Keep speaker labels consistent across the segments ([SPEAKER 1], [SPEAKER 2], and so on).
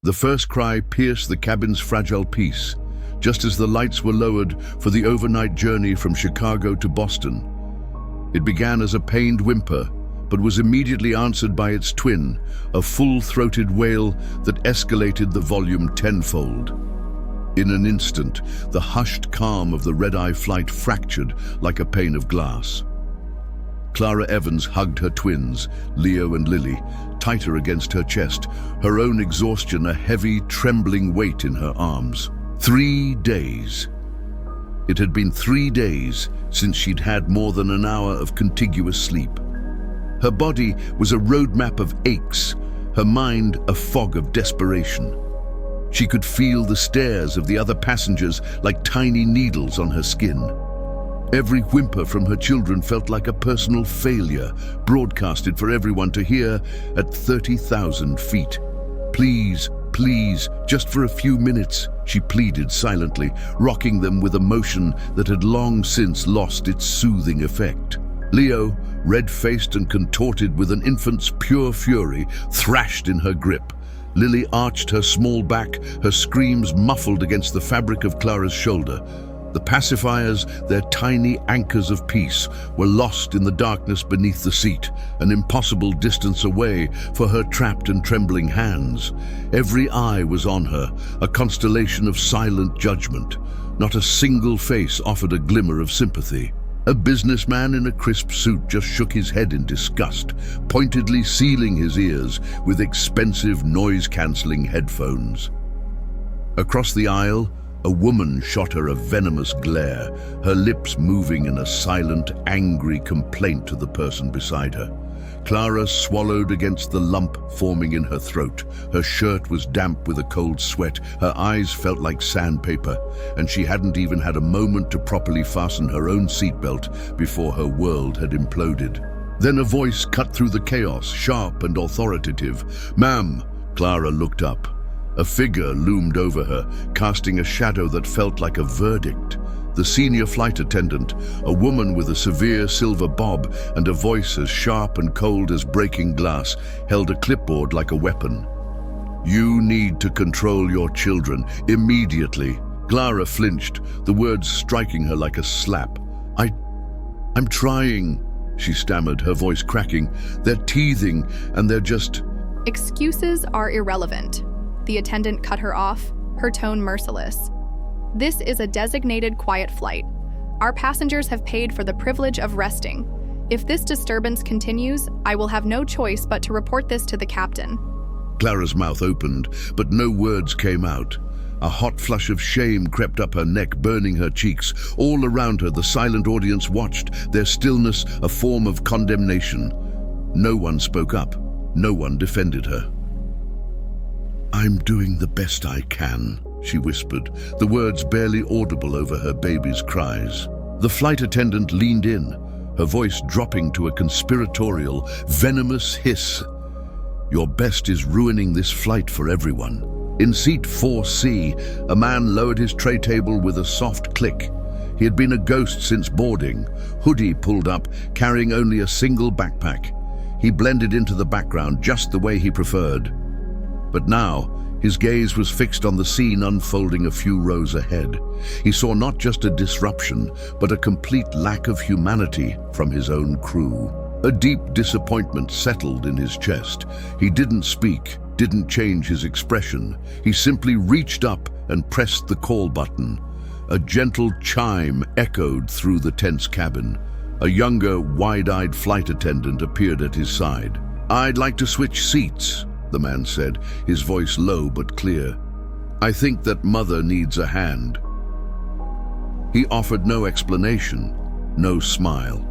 [SPEAKER 1] The first cry pierced the cabin's fragile peace, just as the lights were lowered for the overnight journey from Chicago to Boston. It began as a pained whimper, but was immediately answered by its twin, a full-throated wail that escalated the volume tenfold. In an instant, the hushed calm of the red-eye flight fractured like a pane of glass. Clara Evans hugged her twins, Leo and Lily, tighter against her chest, her own exhaustion a heavy, trembling weight in her arms. 3 days. It had been 3 days since she'd had more than an hour of contiguous sleep. Her body was a roadmap of aches, her mind a fog of desperation. She could feel the stares of the other passengers like tiny needles on her skin. Every whimper from her children felt like a personal failure, broadcasted for everyone to hear at 30,000 feet. Please, please, just for a few minutes, she pleaded silently, rocking them with a motion that had long since lost its soothing effect. Leo, red-faced and contorted with an infant's pure fury, thrashed in her grip. Lily arched her small back, her screams muffled against the fabric of Clara's shoulder. The pacifiers, their tiny anchors of peace, were lost in the darkness beneath the seat, an impossible distance away for her trapped and trembling hands. Every eye was on her, a constellation of silent judgment. Not a single face offered a glimmer of sympathy. A businessman in a crisp suit just shook his head in disgust, pointedly sealing his ears with expensive noise-canceling headphones. Across the aisle, a woman shot her a venomous glare, her lips moving in a silent, angry complaint to the person beside her. Clara swallowed against the lump forming in her throat. Her shirt was damp with a cold sweat, her eyes felt like sandpaper, and she hadn't even had a moment to properly fasten her own seatbelt before her world had imploded. Then a voice cut through the chaos, sharp and authoritative. "Ma'am!" Clara looked up. A figure loomed over her, casting a shadow that felt like a verdict. The senior flight attendant, a woman with a severe silver bob and a voice as sharp and cold as breaking glass, held a clipboard like a weapon. "You need to control your children, immediately." Clara flinched, the words striking her like a slap. I'm trying," she stammered, her voice cracking. "They're teething, and they're just—"
[SPEAKER 2] "Excuses are irrelevant." The attendant cut her off, her tone merciless. "This is a designated quiet flight. Our passengers have paid for the privilege of resting. If this disturbance continues, I will have no choice but to report this to the captain."
[SPEAKER 1] Clara's mouth opened, but no words came out. A hot flush of shame crept up her neck, burning her cheeks. All around her, the silent audience watched, their stillness a form of condemnation. No one spoke up. No one defended her. "I'm doing the best I can," she whispered, the words barely audible over her baby's cries. The flight attendant leaned in, her voice dropping to a conspiratorial, venomous hiss. "Your best is ruining this flight for everyone." In seat 4C, a man lowered his tray table with a soft click. He had been a ghost since boarding, hoodie pulled up, carrying only a single backpack. He blended into the background just the way he preferred. But now, his gaze was fixed on the scene unfolding a few rows ahead. He saw not just a disruption, but a complete lack of humanity from his own crew. A deep disappointment settled in his chest. He didn't speak, didn't change his expression. He simply reached up and pressed the call button. A gentle chime echoed through the tense cabin. A younger, wide-eyed flight attendant appeared at his side. "I'd like to switch seats," the man said, his voice low but clear. "I think that Mother needs a hand." He offered no explanation, no smile.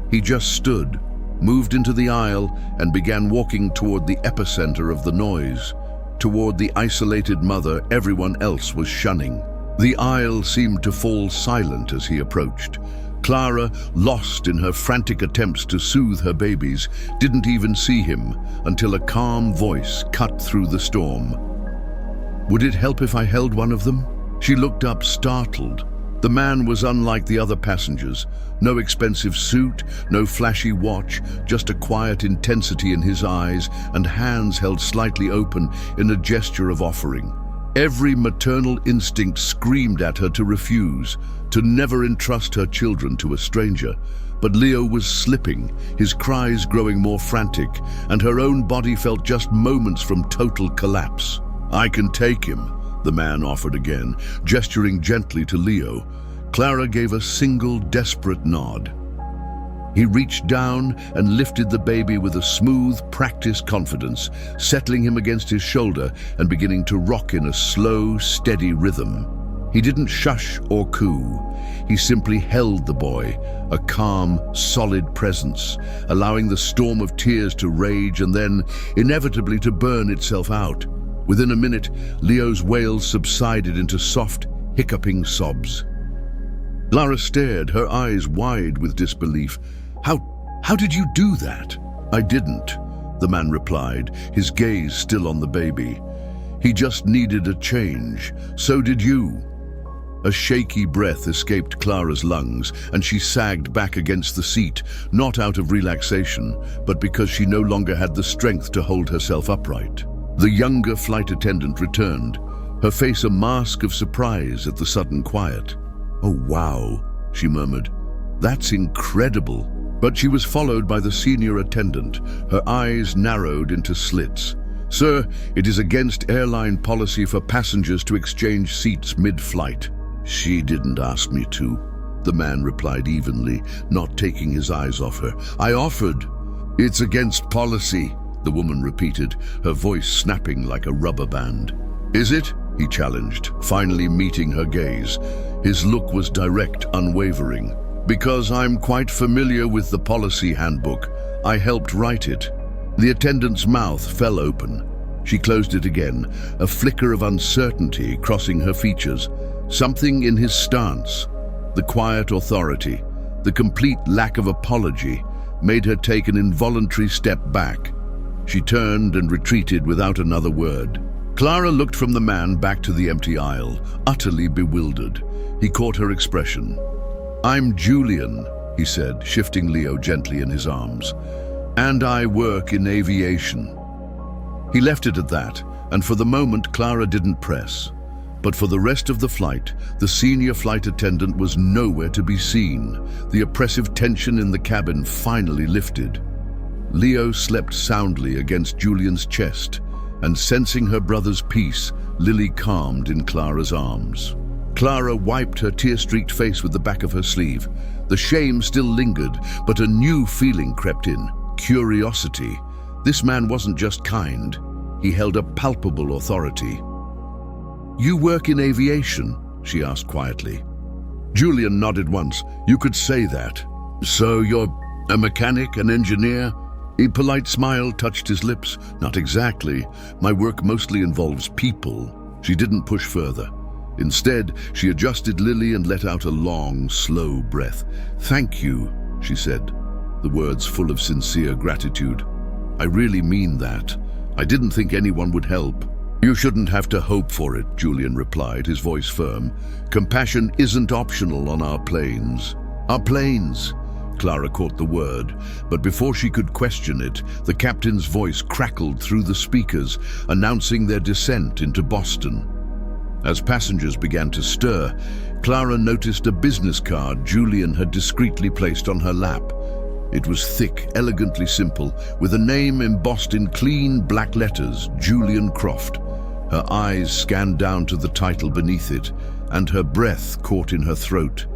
[SPEAKER 1] He just stood, moved into the aisle, and began walking toward the epicenter of the noise, toward the isolated mother everyone else was shunning. The aisle seemed to fall silent as he approached. Clara, lost in her frantic attempts to soothe her babies, didn't even see him until a calm voice cut through the storm. "Would it help if I held one of them?" She looked up, startled. The man was unlike the other passengers. No expensive suit, no flashy watch, just a quiet intensity in his eyes and hands held slightly open in a gesture of offering. Every maternal instinct screamed at her to refuse, to never entrust her children to a stranger. But Leo was slipping, his cries growing more frantic, and her own body felt just moments from total collapse. "I can take him," the man offered again, gesturing gently to Leo. Clara gave a single desperate nod. He reached down and lifted the baby with a smooth, practiced confidence, settling him against his shoulder and beginning to rock in a slow, steady rhythm. He didn't shush or coo. He simply held the boy, a calm, solid presence, allowing the storm of tears to rage and then, inevitably, to burn itself out. Within a minute, Leo's wails subsided into soft, hiccuping sobs. Clara stared, her eyes wide with disbelief. How did you do that?" "I didn't," the man replied, his gaze still on the baby. "He just needed a change. So did you." A shaky breath escaped Clara's lungs, and she sagged back against the seat, not out of relaxation, but because she no longer had the strength to hold herself upright. The younger flight attendant returned, her face a mask of surprise at the sudden quiet. "Oh, wow," she murmured. "That's incredible." But she was followed by the senior attendant, her eyes narrowed into slits. "Sir, it is against airline policy for passengers to exchange seats mid-flight." "She didn't ask me to," the man replied evenly, not taking his eyes off her. "I offered." "It's against policy," the woman repeated, her voice snapping like a rubber band. "Is it?" he challenged, finally meeting her gaze. His look was direct, unwavering. "Because I'm quite familiar with the policy handbook. I helped write it." The attendant's mouth fell open. She closed it again, a flicker of uncertainty crossing her features. Something in his stance, the quiet authority, the complete lack of apology, made her take an involuntary step back. She turned and retreated without another word. Clara looked from the man back to the empty aisle, utterly bewildered. He caught her expression. "I'm Julian," he said, shifting Leo gently in his arms. "And I work in aviation." He left it at that, and for the moment Clara didn't press. But for the rest of the flight, the senior flight attendant was nowhere to be seen. The oppressive tension in the cabin finally lifted. Leo slept soundly against Julian's chest, and sensing her brother's peace, Lily calmed in Clara's arms. Clara wiped her tear-streaked face with the back of her sleeve. The shame still lingered, but a new feeling crept in, curiosity. This man wasn't just kind, he held a palpable authority. "You work in aviation?" she asked quietly. Julian nodded once. "You could say that. So you're a mechanic, an engineer?" A polite smile touched his lips. "Not exactly. My work mostly involves people." She didn't push further. Instead, she adjusted Lily and let out a long, slow breath. "Thank you," she said, the words full of sincere gratitude. "I really mean that. I didn't think anyone would help." "You shouldn't have to hope for it," Julian replied, his voice firm. "Compassion isn't optional on our planes." "Our planes?" Clara caught the word, but before she could question it, the captain's voice crackled through the speakers, announcing their descent into Boston. As passengers began to stir, Clara noticed a business card Julian had discreetly placed on her lap. It was thick, elegantly simple, with a name embossed in clean black letters, Julian Croft. Her eyes scanned down to the title beneath it, and her breath caught in her throat.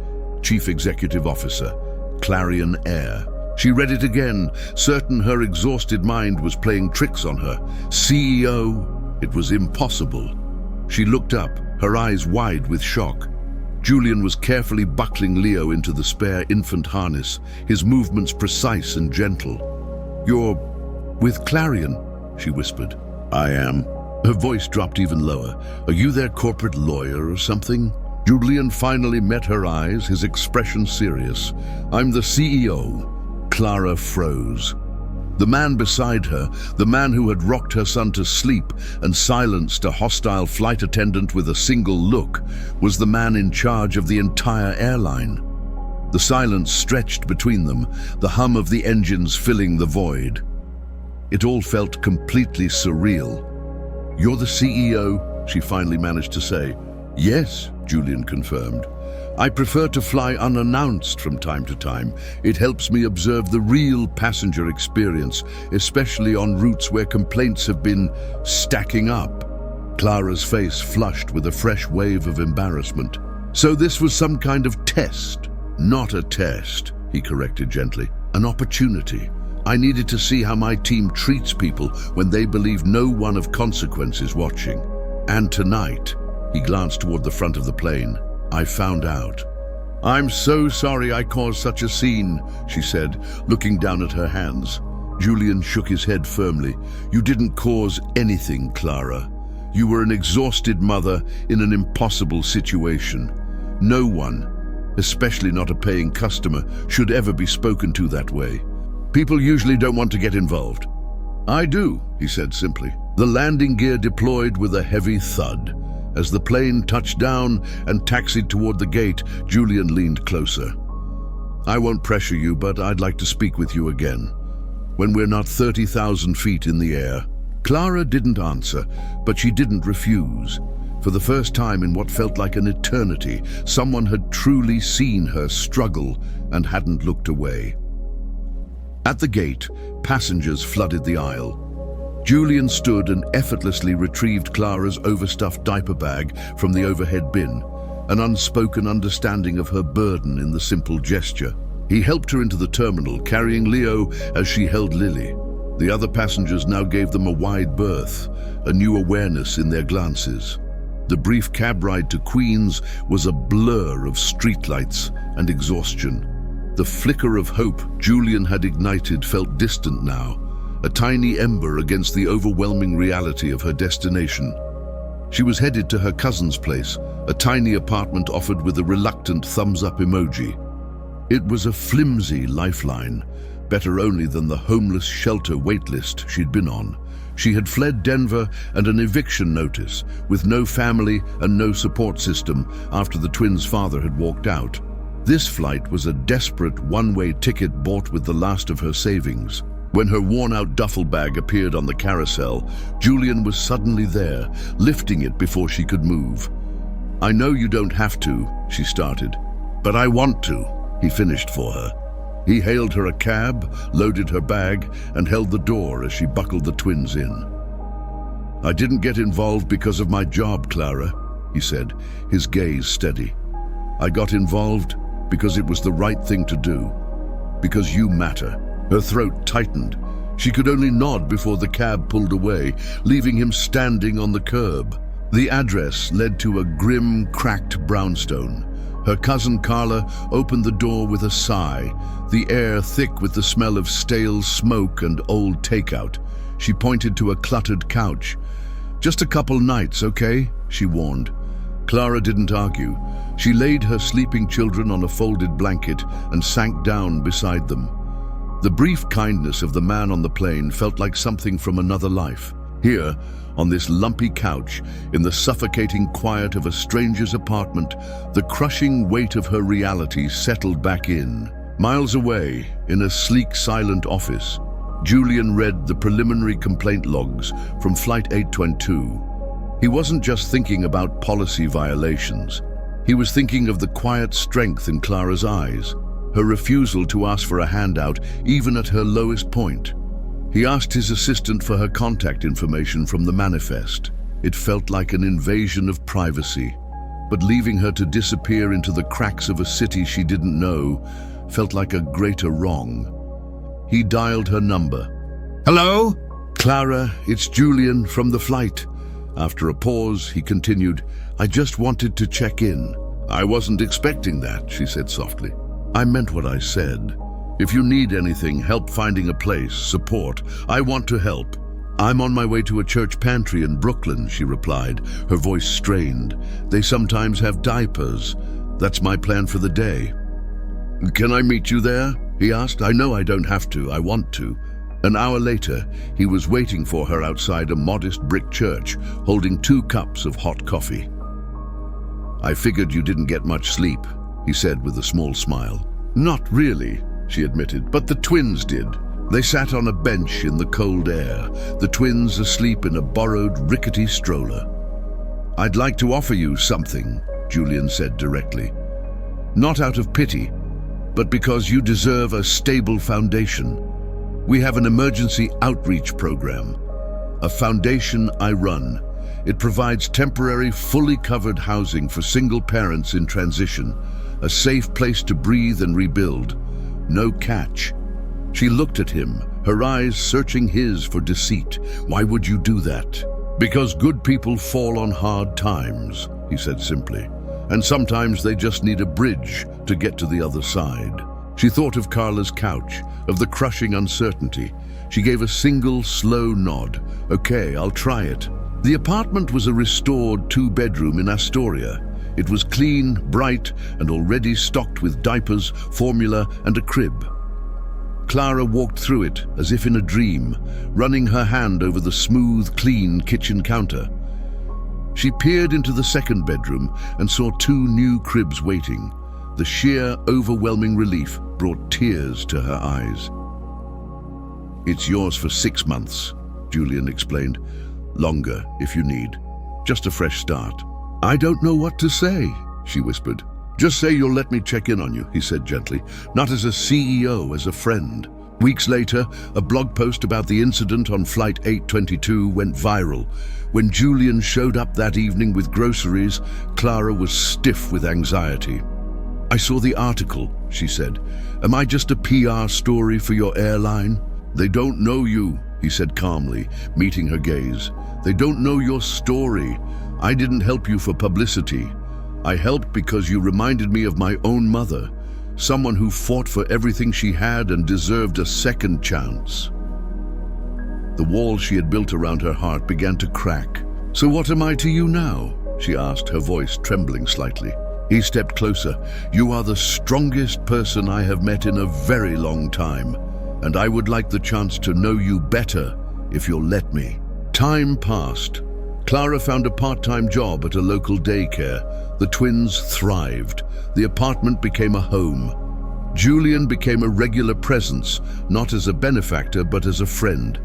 [SPEAKER 1] Chief Executive Officer, Clarion Air. She read it again, certain her exhausted mind was playing tricks on her. CEO? It was impossible. She looked up, her eyes wide with shock. Julian was carefully buckling Leo into the spare infant harness, his movements precise and gentle. "You're with Clarion," she whispered. "I am." Her voice dropped even lower. "Are you their corporate lawyer or something?" Julian finally met her eyes, his expression serious. "I'm the CEO." Clara froze. The man beside her, the man who had rocked her son to sleep and silenced a hostile flight attendant with a single look, was the man in charge of the entire airline. The silence stretched between them, the hum of the engines filling the void. It all felt completely surreal. "You're the CEO?" she finally managed to say. "Yes," Julian confirmed. "I prefer to fly unannounced from time to time. It helps me observe the real passenger experience, especially on routes where complaints have been stacking up." Clara's face flushed with a fresh wave of embarrassment. "So this was some kind of test?" "Not a test," he corrected gently. "An opportunity. I needed to see how my team treats people when they believe no one of consequence is watching. And tonight," he glanced toward the front of the plane, "I found out." "I'm so sorry I caused such a scene," she said, looking down at her hands. Julian shook his head firmly. "You didn't cause anything, Clara. You were an exhausted mother in an impossible situation. No one, especially not a paying customer, should ever be spoken to that way. People usually don't want to get involved." "I do," he said simply. The landing gear deployed with a heavy thud. As the plane touched down and taxied toward the gate, Julian leaned closer. "I won't pressure you, but I'd like to speak with you again. When we're not 30,000 feet in the air." Clara didn't answer, but she didn't refuse. For the first time in what felt like an eternity, someone had truly seen her struggle and hadn't looked away. At the gate, passengers flooded the aisle. Julian stood and effortlessly retrieved Clara's overstuffed diaper bag from the overhead bin, an unspoken understanding of her burden in the simple gesture. He helped her into the terminal, carrying Leo as she held Lily. The other passengers now gave them a wide berth, a new awareness in their glances. The brief cab ride to Queens was a blur of streetlights and exhaustion. The flicker of hope Julian had ignited felt distant now, a tiny ember against the overwhelming reality of her destination. She was headed to her cousin's place, a tiny apartment offered with a reluctant thumbs-up emoji. It was a flimsy lifeline, better only than the homeless shelter waitlist she'd been on. She had fled Denver and an eviction notice, with no family and no support system after the twins' father had walked out. This flight was a desperate one-way ticket bought with the last of her savings. When her worn-out duffel bag appeared on the carousel, Julian was suddenly there, lifting it before she could move. "I know you don't have to," she started. "But I want to," he finished for her. He hailed her a cab, loaded her bag, and held the door as she buckled the twins in. "I didn't get involved because of my job, Clara," he said, his gaze steady. "I got involved because it was the right thing to do. Because you matter." Her throat tightened. She could only nod before the cab pulled away, leaving him standing on the curb. The address led to a grim, cracked brownstone. Her cousin Carla opened the door with a sigh, the air thick with the smell of stale smoke and old takeout. She pointed to a cluttered couch. "Just a couple nights, okay?" she warned. Clara didn't argue. She laid her sleeping children on a folded blanket and sank down beside them. The brief kindness of the man on the plane felt like something from another life. Here, on this lumpy couch, in the suffocating quiet of a stranger's apartment, the crushing weight of her reality settled back in. Miles away, in a sleek, silent office, Julian read the preliminary complaint logs from Flight 822. He wasn't just thinking about policy violations. He was thinking of the quiet strength in Clara's eyes, her refusal to ask for a handout even at her lowest point. He asked his assistant for her contact information from the manifest. It felt like an invasion of privacy, but leaving her to disappear into the cracks of a city she didn't know felt like a greater wrong. He dialed her number.
[SPEAKER 3] "Hello?
[SPEAKER 1] "Clara, it's Julian from the flight." After a pause, he continued, "I just wanted to check in." "I wasn't expecting that," she said softly. "I meant what I said. If you need anything, help finding a place, support, I want to help." "I'm on my way to a church pantry in Brooklyn," she replied, her voice strained. "They sometimes have diapers. That's my plan for the day." "Can I meet you there?" he asked. "I know I don't have to. I want to." An hour later, he was waiting for her outside a modest brick church, holding 2 cups of hot coffee. "I figured you didn't get much sleep," he said with a small smile. "Not really," she admitted, "but the twins did." They sat on a bench in the cold air, the twins asleep in a borrowed rickety stroller. "I'd like to offer you something," Julian said directly. "Not out of pity, but because you deserve a stable foundation. We have an emergency outreach program, a foundation I run. It provides temporary, fully covered housing for single parents in transition, a safe place to breathe and rebuild. No catch." She looked at him, her eyes searching his for deceit. "Why would you do that?" "Because good people fall on hard times," he said simply. "And sometimes they just need a bridge to get to the other side." She thought of Carla's couch, of the crushing uncertainty. She gave a single, slow nod. "Okay, I'll try it." The apartment was a restored 2-bedroom in Astoria. It was clean, bright, and already stocked with diapers, formula, and a crib. Clara walked through it as if in a dream, running her hand over the smooth, clean kitchen counter. She peered into the 2nd bedroom and saw 2 new cribs waiting. The sheer, overwhelming relief brought tears to her eyes. "It's yours for 6 months, Julian explained. "Longer, if you need. Just a fresh start." "I don't know what to say," she whispered. "Just say you'll let me check in on you," he said gently. "Not as a CEO, as a friend." Weeks later, a blog post about the incident on Flight 822 went viral. When Julian showed up that evening with groceries, Clara was stiff with anxiety. "I saw the article," she said. "Am I just a PR story for your airline?" "They don't know you," he said calmly, meeting her gaze. "They don't know your story. I didn't help you for publicity. I helped because you reminded me of my own mother, someone who fought for everything she had and deserved a second chance." The wall she had built around her heart began to crack. "So what am I to you now?" she asked, her voice trembling slightly. He stepped closer. "You are the strongest person I have met in a very long time, and I would like the chance to know you better if you'll let me." Time passed. Clara found a part-time job at a local daycare. The twins thrived. The apartment became a home. Julian became a regular presence, not as a benefactor, but as a friend.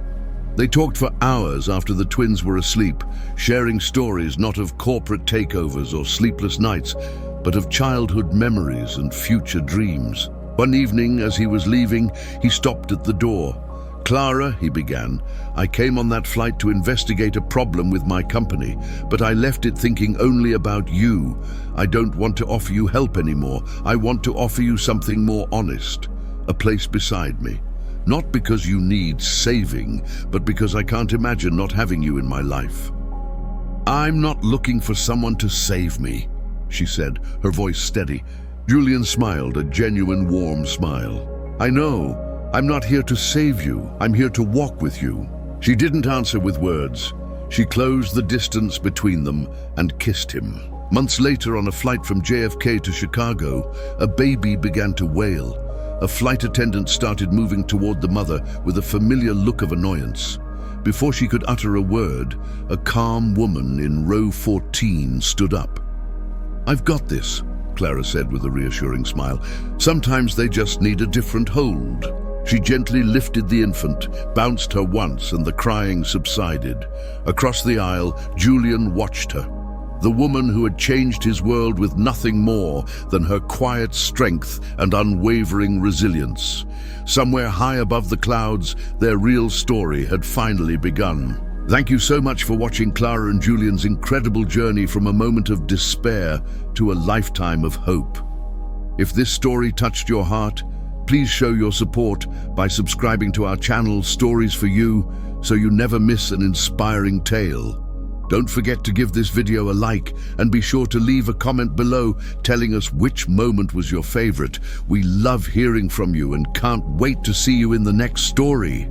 [SPEAKER 1] They talked for hours after the twins were asleep, sharing stories not of corporate takeovers or sleepless nights, but of childhood memories and future dreams. One evening, as he was leaving, he stopped at the door. "Clara," he began, "I came on that flight to investigate a problem with my company, but I left it thinking only about you. I don't want to offer you help anymore. I want to offer you something more honest, a place beside me. Not because you need saving, but because I can't imagine not having you in my life." "I'm not looking for someone to save me," she said, her voice steady. Julian smiled, a genuine, warm smile. "I know. I'm not here to save you. I'm here to walk with you." She didn't answer with words. She closed the distance between them and kissed him. Months later, on a flight from JFK to Chicago, a baby began to wail. A flight attendant started moving toward the mother with a familiar look of annoyance. Before she could utter a word, a calm woman in row 14 stood up. "I've got this," Clara said with a reassuring smile. "Sometimes they just need a different hold." She gently lifted the infant, bounced her once, and the crying subsided. Across the aisle, Julian watched her. The woman who had changed his world with nothing more than her quiet strength and unwavering resilience. Somewhere high above the clouds, their real story had finally begun. Thank you so much for watching Clara and Julian's incredible journey from a moment of despair to a lifetime of hope. If this story touched your heart, please show your support by subscribing to our channel Stories for You so you never miss an inspiring tale. Don't forget to give this video a like and be sure to leave a comment below telling us which moment was your favorite. We love hearing from you and can't wait to see you in the next story.